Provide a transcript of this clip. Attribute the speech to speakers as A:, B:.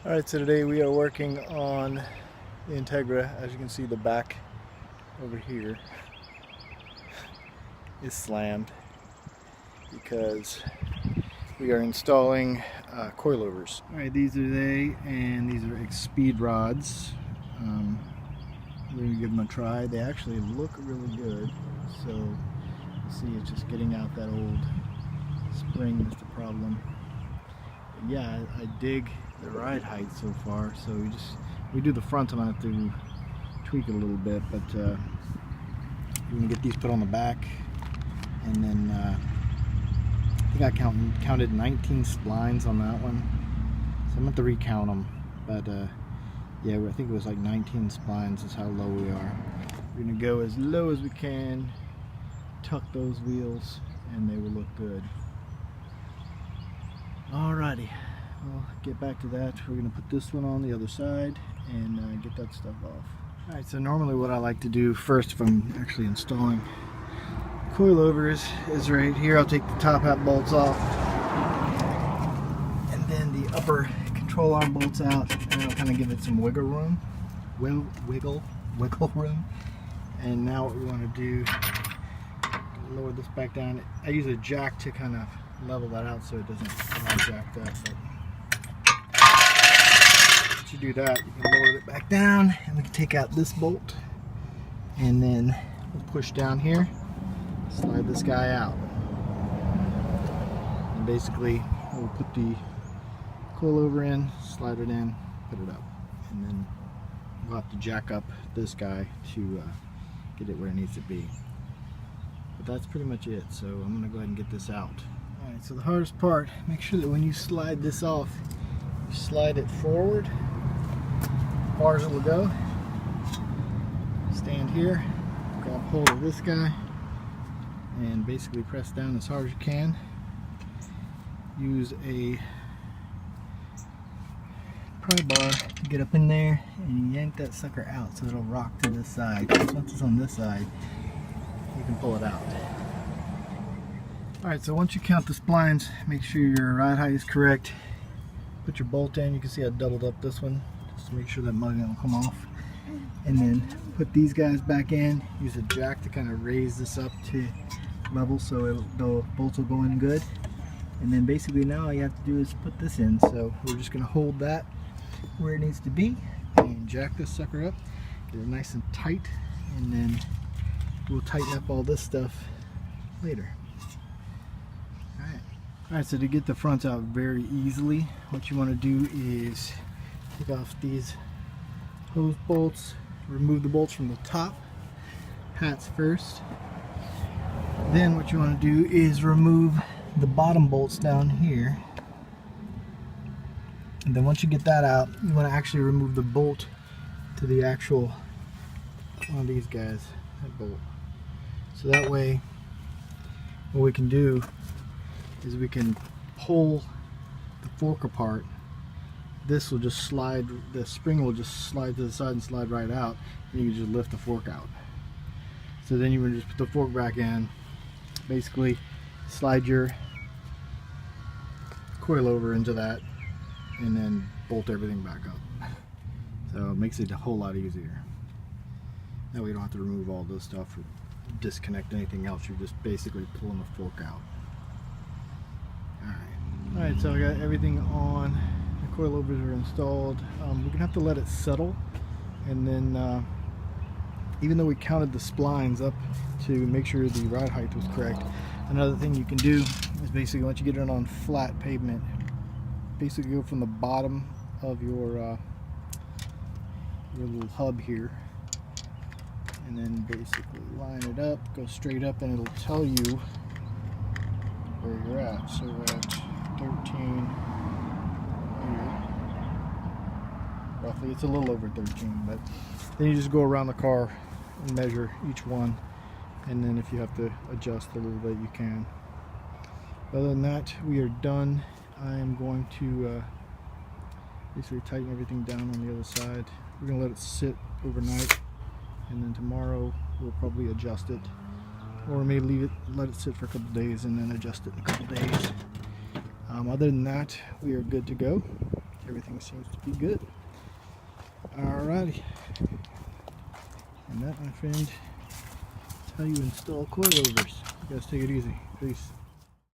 A: Alright, so today we are working on the Integra. As you can see, the back over here is slammed because we are installing coilovers. Alright, these are they, and these are maXpeedingrods. We're going to give them a try. They actually look really good, so you see it's just getting out that old spring that's the problem. But yeah, I dig the ride height so far, so we do the front. I'm gonna have to tweak it a little bit, but we're gonna get these put on the back, and then I think I counted 19 splines on that one, so I'm gonna have to recount them, but yeah, I think it was like 19 splines is how low we are. We're gonna go as low as we can, tuck those wheels, and they will look good. Alrighty, we'll get back to that. We're going to put this one on the other side and get that stuff off. Alright, so normally what I like to do first, if I'm actually installing coilovers, is right here. I'll take the top hat bolts off, and then the upper control arm bolts out, and I'll kind of give it some wiggle room. Wiggle room. And now what we want to do, lower this back down. I use a jack to kind of level that out so it doesn't get all jacked up. But once you do that, you can lower it back down, and we can take out this bolt, and then we'll push down here, slide this guy out, and basically we'll put the coilover in, slide it in, put it up, and then we'll have to jack up this guy to get it where it needs to be. But that's pretty much it, so I'm going to go ahead and get this out. Alright, so the hardest part, make sure that when you slide this off, you slide it forward as far as it will go. Stand here, grab hold of this guy, and basically press down as hard as you can. Use a pry bar to get up in there and yank that sucker out so it'll rock to this side. Once it's on this side, you can pull it out. Alright, so once you count the splines, make sure your ride height is correct. Put your bolt in. You can see I doubled up this one just to make sure that mugging will come off. And then put these guys back in. Use a jack to kind of raise this up to level so the bolts will go in good. And then basically now all you have to do is put this in. So we're just going to hold that where it needs to be and jack this sucker up. Get it nice and tight, and then we'll tighten up all this stuff later. Alright, so to get the fronts out very easily, what you want to do is take off these hose bolts, remove the bolts from the top hats first. Then what you want to do is remove the bottom bolts down here. And then once you get that out, you want to actually remove the bolt to the actual one of these guys, that bolt. So that way, what we can do is we can pull the fork apart. This will just slide, the spring will just slide to the side and slide right out, and you can just lift the fork out. So then you would just put the fork back in, basically slide your coilover into that, and then bolt everything back up. So it makes it a whole lot easier. Now we don't have to remove all this stuff or disconnect anything else. You're just basically pulling the fork out. Alright, so I got everything on. The coilovers are installed. We're going to have to let it settle, and then even though we counted the splines up to make sure the ride height was correct, another thing you can do is basically once you get it on flat pavement, basically go from the bottom of your little hub here, and then basically line it up, go straight up, and it'll tell you where you're at. So we're at 13 here, roughly. It's a little over 13, but then you just go around the car and measure each one, and then if you have to adjust a little bit, you can. Other than that, we are done. I am going to basically tighten everything down on the other side. We're going to let it sit overnight, and then tomorrow we'll probably adjust it, or we may let it sit for a couple days and then adjust it in a couple days. Other than that, we are good to go. Everything's seems to be good. Alrighty. And that, my friend, is how you install coilovers. You guys take it easy. Peace.